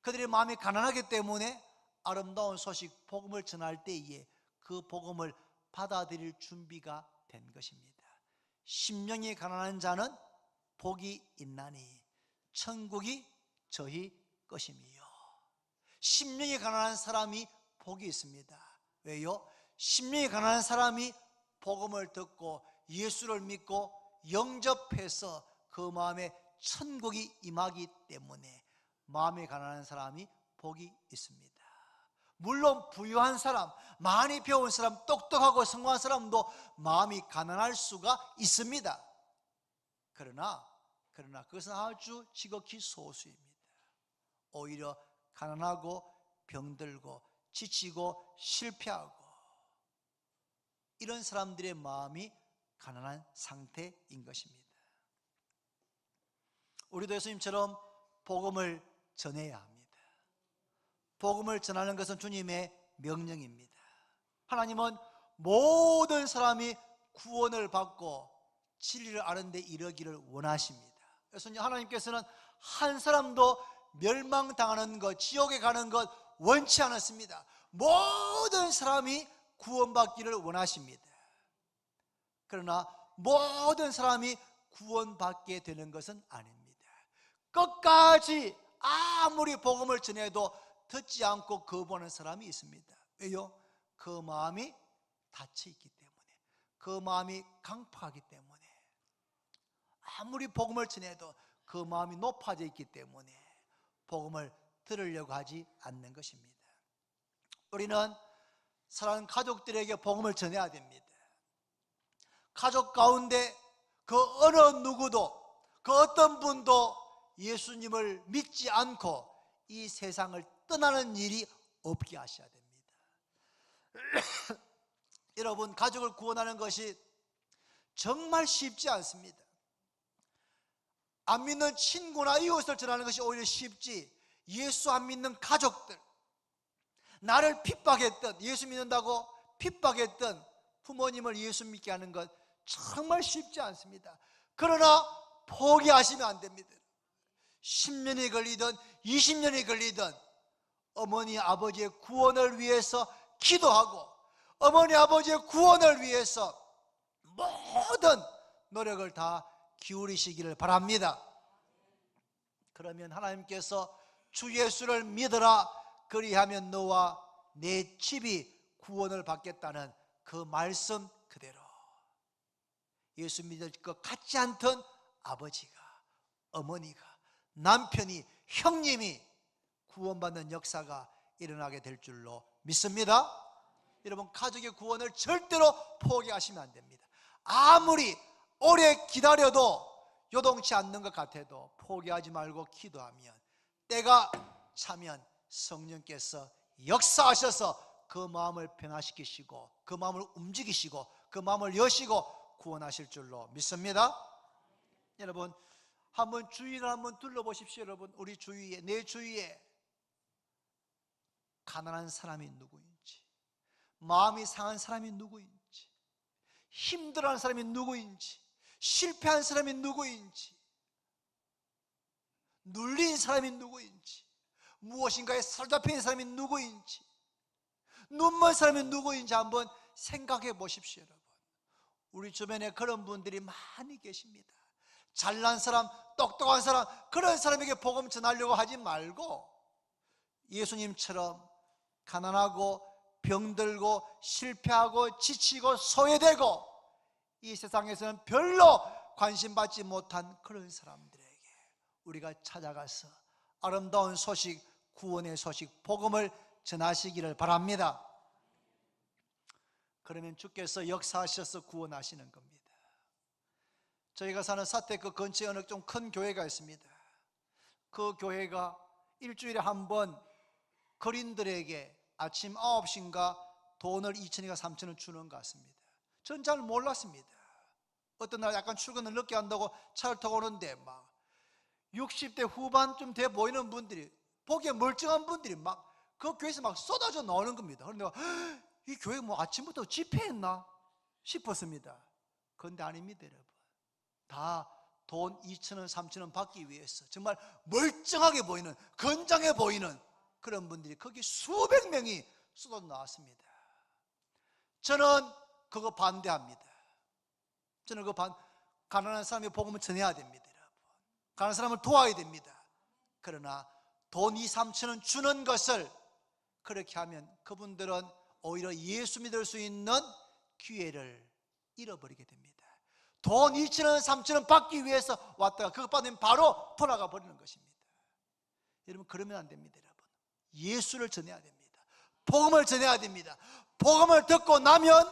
그들의 마음이 가난하기 때문에 아름다운 소식, 복음을 전할 때에 그 복음을 받아들일 준비가 된 것입니다. 심령이 가난한 자는 복이 있나니 천국이 저희 것임이요. 심령이 가난한 사람이 복이 있습니다. 왜요? 심령이 가난한 사람이 복음을 듣고 예수를 믿고 영접해서 그 마음에 천국이 임하기 때문에 마음이 가난한 사람이 복이 있습니다. 물론 부유한 사람, 많이 배운 사람, 똑똑하고 성공한 사람도 마음이 가난할 수가 있습니다. 그러나 그것은 아주 지극히 소수입니다. 오히려 가난하고 병들고 지치고 실패하고 이런 사람들의 마음이 가난한 상태인 것입니다. 우리도 예수님처럼 복음을 전해야 합니다. 복음을 전하는 것은 주님의 명령입니다. 하나님은 모든 사람이 구원을 받고 진리를 아는 데 이르기를 원하십니다. 그래서 하나님께서는 한 사람도 멸망당하는 것, 지옥에 가는 것 원치 않았습니다. 모든 사람이 구원받기를 원하십니다. 그러나 모든 사람이 구원받게 되는 것은 아닙니다. 끝까지 아무리 복음을 전해도 듣지 않고 거부하는 사람이 있습니다. 왜요? 그 마음이 닫혀 있기 때문에, 그 마음이 강팍하기 때문에, 아무리 복음을 전해도 그 마음이 높아져 있기 때문에 복음을 들으려고 하지 않는 것입니다. 우리는 사랑하는 가족들에게 복음을 전해야 됩니다. 가족 가운데 그 어느 누구도, 그 어떤 분도 예수님을 믿지 않고 이 세상을 떠나는 일이 없게 하셔야 됩니다. 여러분, 가족을 구원하는 것이 정말 쉽지 않습니다. 안 믿는 친구나 이웃을 전하는 것이 오히려 쉽지, 예수 안 믿는 가족들, 나를 핍박했던, 예수 믿는다고 핍박했던 부모님을 예수 믿게 하는 것 정말 쉽지 않습니다. 그러나 포기하시면 안 됩니다. 10년이 걸리든 20년이 걸리든 어머니 아버지의 구원을 위해서 기도하고 어머니 아버지의 구원을 위해서 모든 노력을 다 기울이시기를 바랍니다. 그러면 하나님께서 주 예수를 믿어라 그리하면 너와 내 집이 구원을 받겠다는 그 말씀 그대로 예수 믿을 것 같지 않던 아버지가, 어머니가, 남편이, 형님이 구원받는 역사가 일어나게 될 줄로 믿습니다. 여러분, 가족의 구원을 절대로 포기하시면 안 됩니다. 아무리 오래 기다려도 요동치 않는 것 같아도 포기하지 말고 기도하면 때가 차면 성령께서 역사하셔서 그 마음을 변화시키시고 그 마음을 움직이시고 그 마음을 여시고 구원하실 줄로 믿습니다. 여러분, 한번 주위를 한번 둘러보십시오. 여러분, 우리 주위에, 내 주위에 가난한 사람이 누구인지, 마음이 상한 사람이 누구인지, 힘들어하는 사람이 누구인지, 실패한 사람이 누구인지, 눌린 사람이 누구인지, 무엇인가에 사로잡힌 사람이 누구인지, 눈먼 사람이 누구인지 한번 생각해 보십시오. 여러분, 우리 주변에 그런 분들이 많이 계십니다. 잘난 사람, 똑똑한 사람, 그런 사람에게 복음 전하려고 하지 말고 예수님처럼 가난하고 병들고 실패하고 지치고 소외되고 이 세상에서는 별로 관심받지 못한 그런 사람들에게 우리가 찾아가서 아름다운 소식, 구원의 소식, 복음을 전하시기를 바랍니다. 그러면 주께서 역사하셔서 구원하시는 겁니다. 저희가 사는 사택 그 근처에 어느 좀 큰 교회가 있습니다. 그 교회가 일주일에 한 번 거린들에게 아침 9시인가 돈을 2,000원인가 3,000원 주는 것 같습니다. 전 잘 몰랐습니다. 어떤 날 약간 출근을 늦게 한다고 차를 타고 오는데 막 60대 후반쯤 돼 보이는 분들이, 보기에 멀쩡한 분들이 막 그 교회에서 막 쏟아져 나오는 겁니다. 그런데 이 교회 뭐 아침부터 집회했나 싶었습니다. 그런데 아닙니다. 여러분, 다 돈 2,000원 3,000원 받기 위해서 정말 멀쩡하게 보이는, 건장해 보이는 그런 분들이 거기 수백 명이 쏟아져 나왔습니다. 저는 그거 반대합니다. 저는 가난한 사람이 복음을 전해야 됩니다. 여러분, 가난한 사람을 도와야 됩니다. 그러나 돈 2, 3,000원 주는 것을 그렇게 하면 그분들은 오히려 예수 믿을 수 있는 기회를 잃어버리게 됩니다. 돈 2,000원, 3,000원 받기 위해서 왔다가 그거 받으면 바로 돌아가 버리는 것입니다. 여러분, 그러면 안 됩니다. 여러분, 예수를 전해야 됩니다. 복음을 전해야 됩니다. 복음을 듣고 나면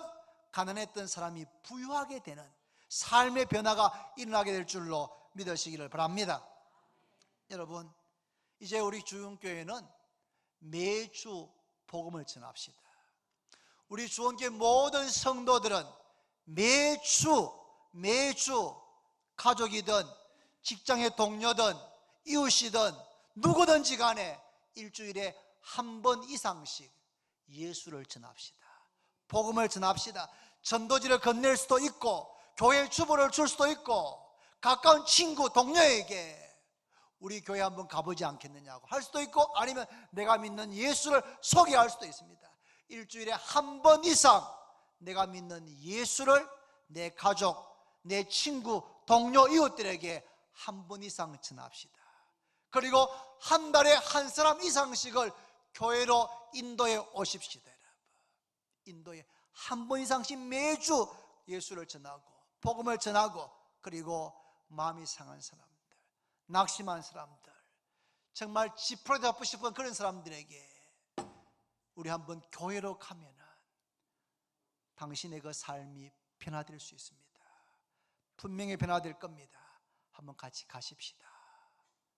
가난했던 사람이 부유하게 되는 삶의 변화가 일어나게 될 줄로 믿으시기를 바랍니다. 여러분, 이제 우리 주흥교회는 매주 복음을 전합시다. 우리 주흥교회 모든 성도들은 매주 가족이든 직장의 동료든 이웃이든 누구든지 간에 일주일에 한 번 이상씩 예수를 전합시다. 복음을 전합시다. 전도지를 건넬 수도 있고 교회 주보를 줄 수도 있고 가까운 친구, 동료에게 우리 교회 한번 가보지 않겠느냐고 할 수도 있고, 아니면 내가 믿는 예수를 소개할 수도 있습니다. 일주일에 한 번 이상 내가 믿는 예수를 내 가족, 내 친구, 동료, 이웃들에게 한 번 이상 전합시다. 그리고 한 달에 한 사람 이상씩을 교회로 인도해 오십시다. 여러분, 인도에 한 번 이상씩 매주 예수를 전하고 복음을 전하고, 그리고 마음이 상한 사람들, 낙심한 사람들, 정말 지푸라 잡고 싶은 그런 사람들에게 우리 한번 교회로 가면은 당신의 그 삶이 변화될 수 있습니다. 분명히 변화될 겁니다. 한번 같이 가십시다.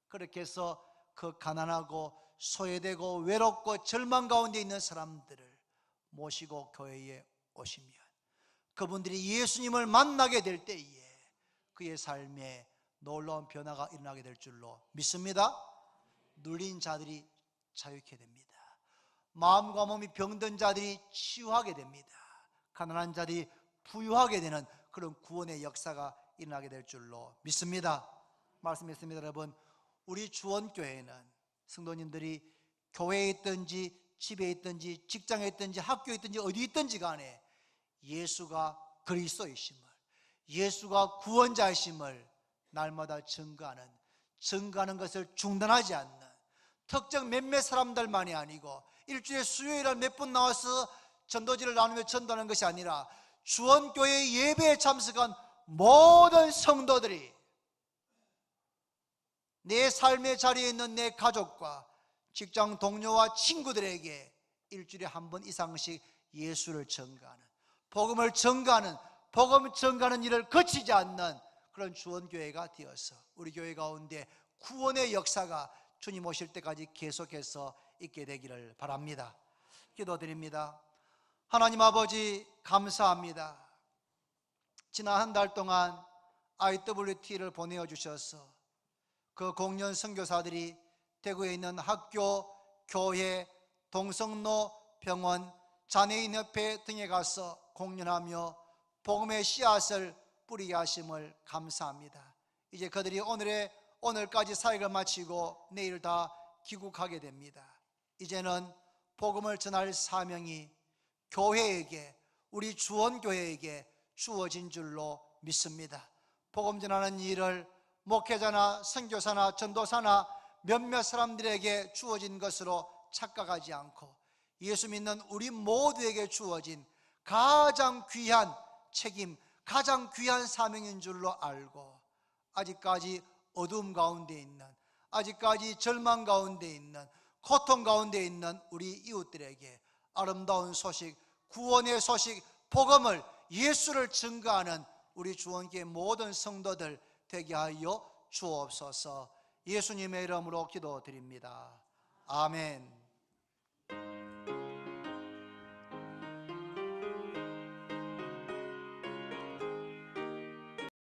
그렇게 해서 그 가난하고 소외되고 외롭고 절망 가운데 있는 사람들을 모시고 교회에 오시면 그분들이 예수님을 만나게 될 때에 그의 삶에 놀라운 변화가 일어나게 될 줄로 믿습니다. 눌린 자들이 자유케 됩니다. 마음과 몸이 병든 자들이 치유하게 됩니다. 가난한 자들이 부유하게 되는 그런 구원의 역사가 일어나게 될 줄로 믿습니다. 말씀했습니다. 여러분, 우리 주원교회는 성도님들이 교회에 있든지 집에 있든지 직장에 있든지 학교에 있든지 어디 있든지 간에 예수가 그리스도이심을, 예수가 구원자이심을 날마다 증거하는 것을 중단하지 않는, 특정 몇몇 사람들만이 아니고 일주일에 수요일에 몇 분 나와서 전도지를 나누며 전도하는 것이 아니라 주원교회 예배에 참석한 모든 성도들이 내 삶의 자리에 있는 내 가족과 직장 동료와 친구들에게 일주일에 한 번 이상씩 예수를 전가하는, 복음을 전가하는, 복음 전가하는 일을 거치지 않는 그런 주원교회가 되어서 우리 교회 가운데 구원의 역사가 주님 오실 때까지 계속해서 있게 되기를 바랍니다. 기도드립니다. 하나님 아버지, 감사합니다. 지난 한 달 동안 IWT를 보내어 주셔서 그 공연 선교사들이 대구에 있는 학교, 교회, 동성로, 병원, 장애인협회 등에 가서 공연하며 복음의 씨앗을 뿌리게 하심을 감사합니다. 이제 그들이 오늘까지 사역을 마치고 내일 다 귀국하게 됩니다. 이제는 복음을 전할 사명이 교회에게, 우리 주원교회에게 주어진 줄로 믿습니다. 복음 전하는 일을 목회자나 선교사나 전도사나 몇몇 사람들에게 주어진 것으로 착각하지 않고 예수 믿는 우리 모두에게 주어진 가장 귀한 책임, 가장 귀한 사명인 줄로 알고 아직까지 어두움 가운데 있는, 아직까지 절망 가운데 있는, 고통 가운데 있는 우리 이웃들에게 아름다운 소식, 구원의 소식, 복음을, 예수를 증거하는 우리 주원교회 모든 성도들 되게 하여 주옵소서. 예수님의 이름으로 기도드립니다. 아멘.